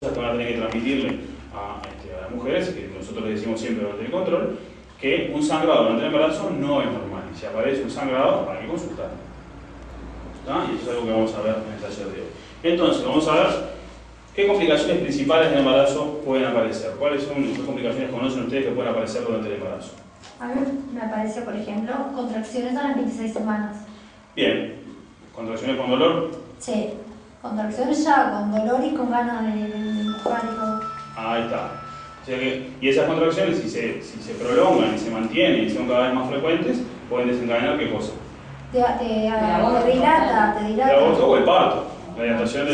que van a tener que transmitirle a las mujeres, que nosotros les decimos siempre durante el control, que un sangrado durante el embarazo no es normal. Y si aparece un sangrado, hay que consultar. Y eso es algo que vamos a ver en el taller de hoy. Entonces, vamos a ver qué complicaciones principales del embarazo pueden aparecer. ¿Cuáles son las complicaciones que conocen ustedes que pueden aparecer durante el embarazo? A mí me aparece, por ejemplo, contracciones a las 26 semanas. Bien. ¿Contracciones con dolor? Sí. Contracciones ya con dolor y con ganas de empujar y todo. Ahí está. O sea que, y esas contracciones, si se prolongan y se mantienen y son cada vez más frecuentes, pueden desencadenar ¿qué cosa? Te dilata. El aborto o el parto. La dilatación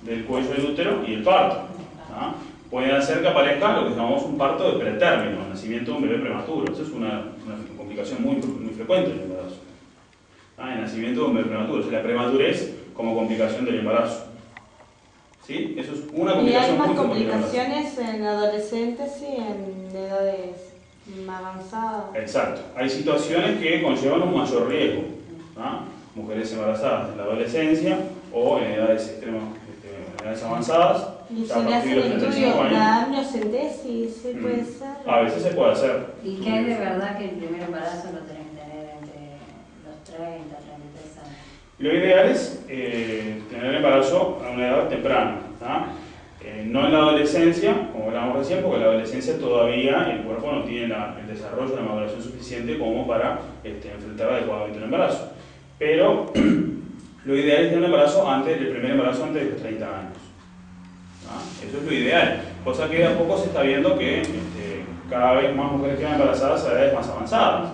del cuello del útero y el parto. Pueden hacer que aparezca lo que llamamos un parto de pretérmino, el nacimiento de un bebé prematuro. Esa es una complicación muy frecuente en el embarazo. El nacimiento de un bebé prematuro. O sea, la prematurez como complicación del embarazo. ¿Sí? Eso es una complicación muy frecuente. ¿Y hay más complicaciones en adolescentes y en edades más avanzadas? Exacto. Hay situaciones que conllevan un mayor riesgo. Mujeres embarazadas en la adolescencia o en edades extremas, en edades avanzadas. ¿Y si le hacen el estudio la amniocentesis, puede ser? A veces se puede hacer. ¿Y qué es de verdad que el primer embarazo lo tenés que tener entre los 30, 33 años? Lo ideal es tener embarazo a una edad temprana. No en la adolescencia, como hablábamos recién, porque en la adolescencia todavía el cuerpo no tiene el desarrollo, la maduración suficiente como para enfrentar adecuadamente un embarazo. Pero lo ideal es tener un embarazo el primer embarazo antes de los 30 años. Eso es lo ideal, cosa que de a poco se está viendo que cada vez más mujeres quedan embarazadas a edades más avanzadas.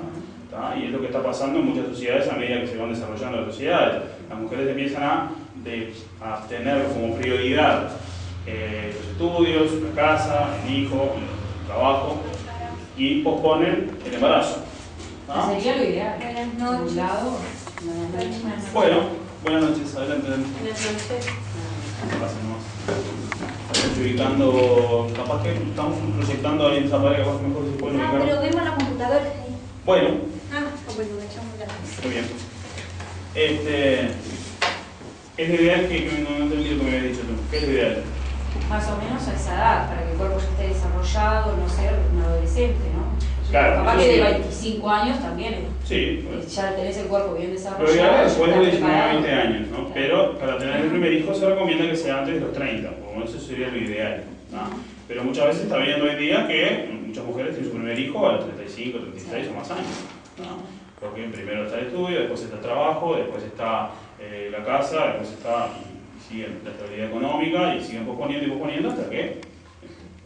Y es lo que está pasando en muchas sociedades a medida que se van desarrollando las sociedades. Las mujeres empiezan a tener como prioridad los estudios, la casa, el hijo, el trabajo, y posponen el embarazo. Sería lo ideal. Buenas noches. Bueno, buenas noches, adelante. Buenas noches. Pasen nomás. Estamos ubicando, capaz que estamos proyectando ahí en esa pared, capaz que mejor se puede ubicar. Pero vemos la computadora ahí. Bueno. Bueno, me echamos gracias. Muy bien. Es lo ideal que no entendí lo que me habías dicho tú. ¿Qué es lo ideal? Más o menos a esa edad, para que el cuerpo ya esté desarrollado, no ser un adolescente, ¿no? Claro. Capaz que sí. de 25 años también Sí. Bueno. ya tenés el cuerpo bien Lo desarrollado. ideal es después de ya 19 a preparado. 20 años, ¿no? Claro. Pero para tener el primer hijo se recomienda que sea antes de los 30, porque eso sería lo ideal. Pero muchas veces está viendo hoy en día que muchas mujeres tienen su primer hijo a los 35, 36 o más años. Porque primero está el estudio, después está el trabajo, después está la casa, después está y sigue la estabilidad económica y siguen posponiendo hasta que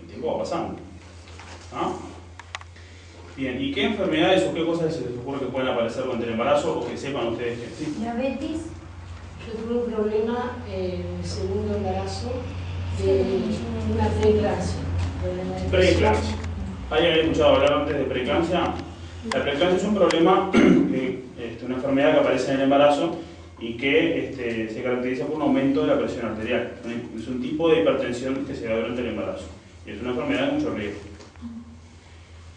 el tiempo va pasando. Bien, ¿y qué enfermedades o qué cosas se les ocurre que pueden aparecer durante el embarazo o que sepan ustedes que sí? Diabetes. Yo tuve un problema en el segundo embarazo de una preeclampsia. Preeclampsia. ¿Alguien había escuchado hablar antes de preeclampsia? La preeclampsia es un problema, una enfermedad que aparece en el embarazo y que se caracteriza por un aumento de la presión arterial. Es un tipo de hipertensión que se da durante el embarazo y es una enfermedad de mucho riesgo.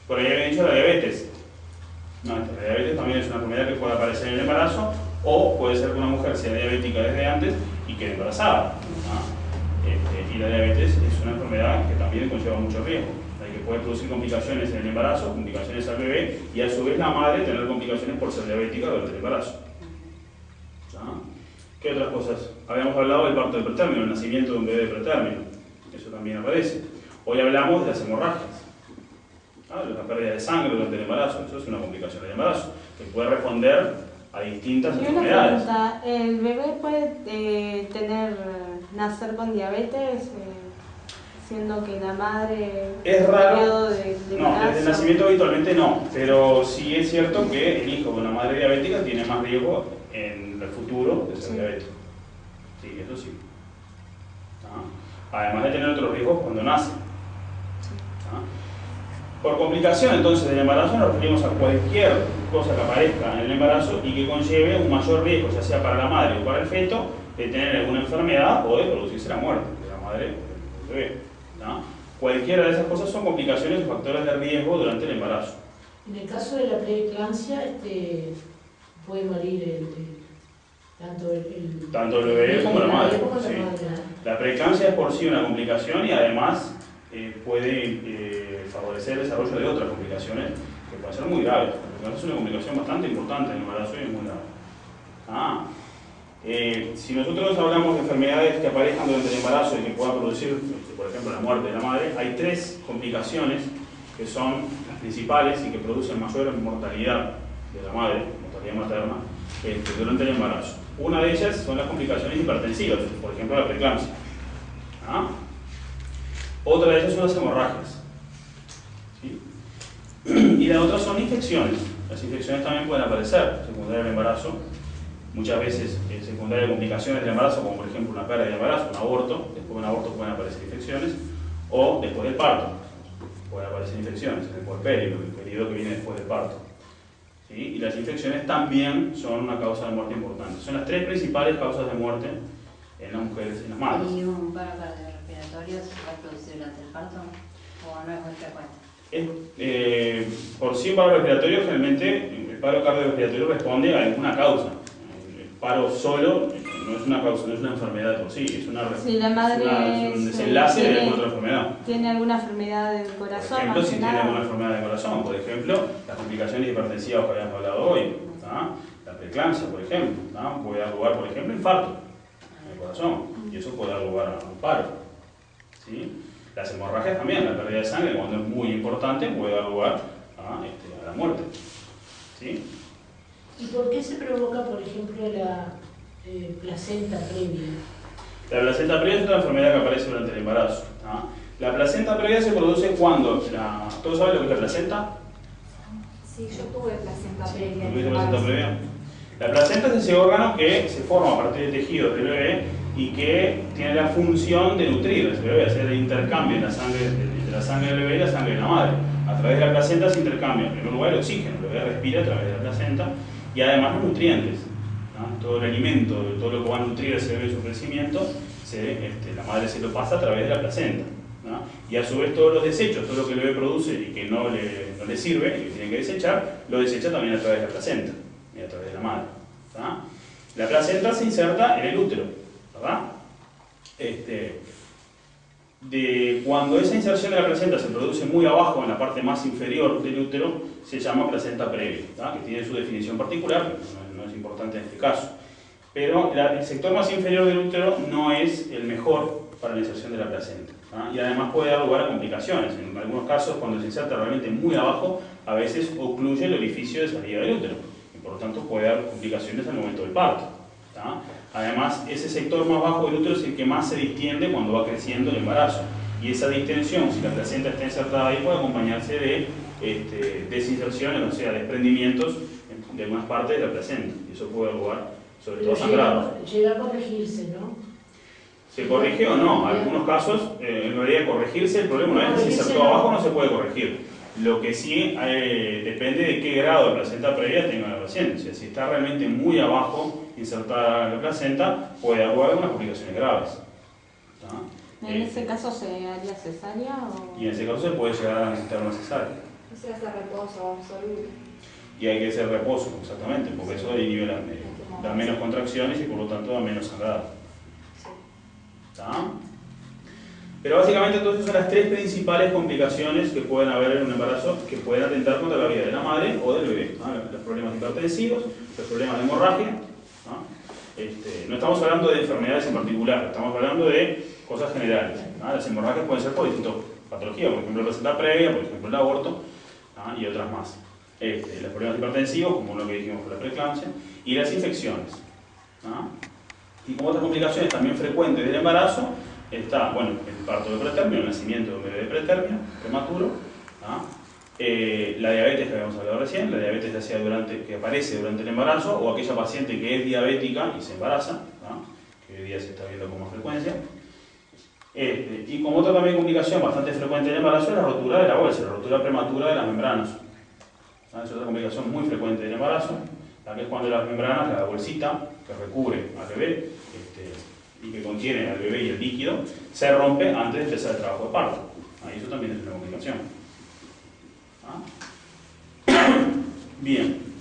Por ahí había dicho la diabetes. La diabetes también es una enfermedad que puede aparecer en el embarazo o puede ser que una mujer sea diabética desde antes y quede embarazada. Y la diabetes es una enfermedad que también conlleva mucho riesgo, que puede producir complicaciones en el embarazo, complicaciones al bebé y a su vez la madre tener complicaciones por ser diabética durante el embarazo. ¿Qué otras cosas? Habíamos hablado del parto de pretérmino, el nacimiento de un bebé de pretérmino. Eso también aparece. Hoy hablamos de las hemorragias. La pérdida de sangre durante el embarazo, eso es una complicación del embarazo, que puede responder a distintas Y una enfermedades. pregunta, ¿el bebé puede nacer con diabetes, siendo que la madre Es raro. periodo de No, embarazo? desde el nacimiento habitualmente no, pero sí es cierto que el hijo con una madre diabética tiene más riesgo en el futuro de ser diabético. Sí, eso sí. Además de tener otros riesgos cuando nace. Por complicación entonces del embarazo nos referimos a cualquier cosa que aparezca en el embarazo y que conlleve un mayor riesgo, ya sea para la madre o para el feto, de tener alguna enfermedad o de producirse la muerte de la madre o del bebé. Cualquiera de esas cosas son complicaciones o factores de riesgo durante el embarazo. En el caso de la preeclampsia, puede morir Tanto el bebé como la madre. como la Sí. madre. La preeclampsia es por sí una complicación y además puede favorecer el desarrollo de otras complicaciones que pueden ser muy graves. La preeclampsia es una complicación bastante importante en el embarazo y es muy grave. Si nosotros hablamos de enfermedades que aparezcan durante el embarazo y que puedan producir, por ejemplo, la muerte de la madre, hay 3 complicaciones que son las principales y que producen mayor mortalidad de la madre, mortalidad materna, durante el embarazo. Una de ellas son las complicaciones hipertensivas, por ejemplo la preeclampsia. Otra de ellas son las hemorragias. ¿Sí? Y la otra son infecciones. Las infecciones también pueden aparecer secundarias al embarazo. Muchas veces secundarias a complicaciones del embarazo, como por ejemplo una pérdida de embarazo, un aborto. Después de un aborto pueden aparecer infecciones. O después del parto pueden aparecer infecciones, en el puerperio, el periodo que viene después del parto. ¿Sí? Y las infecciones también son una causa de muerte importante. Son las 3 principales causas de muerte en las mujeres, en las madres. ¿Y un paro cardiorrespiratorio se puede producir durante el parto o no es muy frecuente? Por sí, un paro respiratorio, generalmente el paro cardiorrespiratorio responde a alguna causa. El paro solo no es una causa, no es una enfermedad por sí, es si la madre es un desenlace de alguna otra enfermedad. ¿Tiene alguna enfermedad del corazón? Por ejemplo, si tiene alguna enfermedad del corazón, por ejemplo, las complicaciones hipertensivas que habíamos hablado hoy, la preeclampsia, por ejemplo, puede dar lugar, por ejemplo, a infarto en el corazón, y eso puede dar lugar a un paro. ¿Sí? Las hemorragias también, la pérdida de sangre, cuando es muy importante, puede dar lugar a la muerte. ¿Sí? ¿Y por qué se provoca, por ejemplo, la placenta previa? La placenta previa es otra enfermedad que aparece durante el embarazo. La placenta previa se produce cuando... ¿Todos saben lo que es la placenta? Sí, yo tuve placenta previa. ¿Tuviste placenta previa? La placenta es ese órgano que se forma a partir de tejidos del bebé y que tiene la función de nutrir ese bebé, hacer el intercambio de la sangre del bebé y la sangre de la madre. A través de la placenta se intercambia, en primer lugar, el oxígeno, el bebé respira a través de la placenta, y además los nutrientes. Todo el alimento, todo lo que va a nutrir a ese bebé en su crecimiento, la madre se lo pasa a través de la placenta. Y a su vez todos los desechos, todo lo que el bebé produce y que no le sirve y que tiene que desechar, lo desecha también a través de la placenta y a través de la madre. La placenta se inserta en el útero, ¿verdad? Cuando esa inserción de la placenta se produce muy abajo, en la parte más inferior del útero, se llama placenta previa, que tiene su definición particular, pero no es importante en este caso. Pero el sector más inferior del útero no es el mejor para la inserción de la placenta. Y además puede dar lugar a complicaciones. En algunos casos, cuando se inserta realmente muy abajo, a veces ocluye el orificio de salida del útero. Y por lo tanto puede dar complicaciones al momento del parto. Además, ese sector más bajo del útero es el que más se distiende cuando va creciendo el embarazo. Y esa distensión, si la placenta está insertada ahí, puede acompañarse de desinserciones, o sea, desprendimientos de algunas partes de la placenta. Y eso puede dar lugar, sobre todo, sangrado. Llega a corregirse, ¿no? ¿Se corrige o no? En algunos casos, en realidad, corregirse, el problema una vez que se insertó abajo no se puede corregir. Lo que sí depende de qué grado de placenta previa tenga la paciente. O sea, si está realmente muy abajo insertada la placenta, puede dar lugar a algunas complicaciones graves. ¿En ese caso se haría cesárea? O... Y en ese caso se puede llegar a necesitar una cesárea. O sea, hace reposo absoluto. Y hay que hacer reposo, exactamente, porque eso inhibe da menos contracciones y por lo tanto da menos sangrado. ¿Está? Pero básicamente entonces son las 3 principales complicaciones que pueden haber en un embarazo que pueden atentar contra la vida de la madre o del bebé. Los problemas hipertensivos, los problemas de hemorragia. No estamos hablando de enfermedades en particular, estamos hablando de cosas generales. Las hemorragias pueden ser por distintas patologías, por ejemplo la placenta previa, por ejemplo el aborto y otras más. Los problemas hipertensivos, como lo que dijimos con la preeclampsia, y las infecciones. Y como otras complicaciones también frecuentes del embarazo, está el parto de pretérmino, el nacimiento de un bebé de pretérmino, prematuro, la diabetes que habíamos hablado recién, la diabetes ya sea que aparece durante el embarazo, o aquella paciente que es diabética y se embaraza, que hoy día se está viendo con más frecuencia. Y como otra también complicación bastante frecuente del embarazo es la rotura de la bolsa, la rotura prematura de las membranas. Es otra complicación muy frecuente del embarazo, que es cuando las membranas, la bolsita que recubre al bebé y que contiene al bebé y el líquido, se rompe antes de empezar el trabajo de parto. Eso también es una complicación. Bien.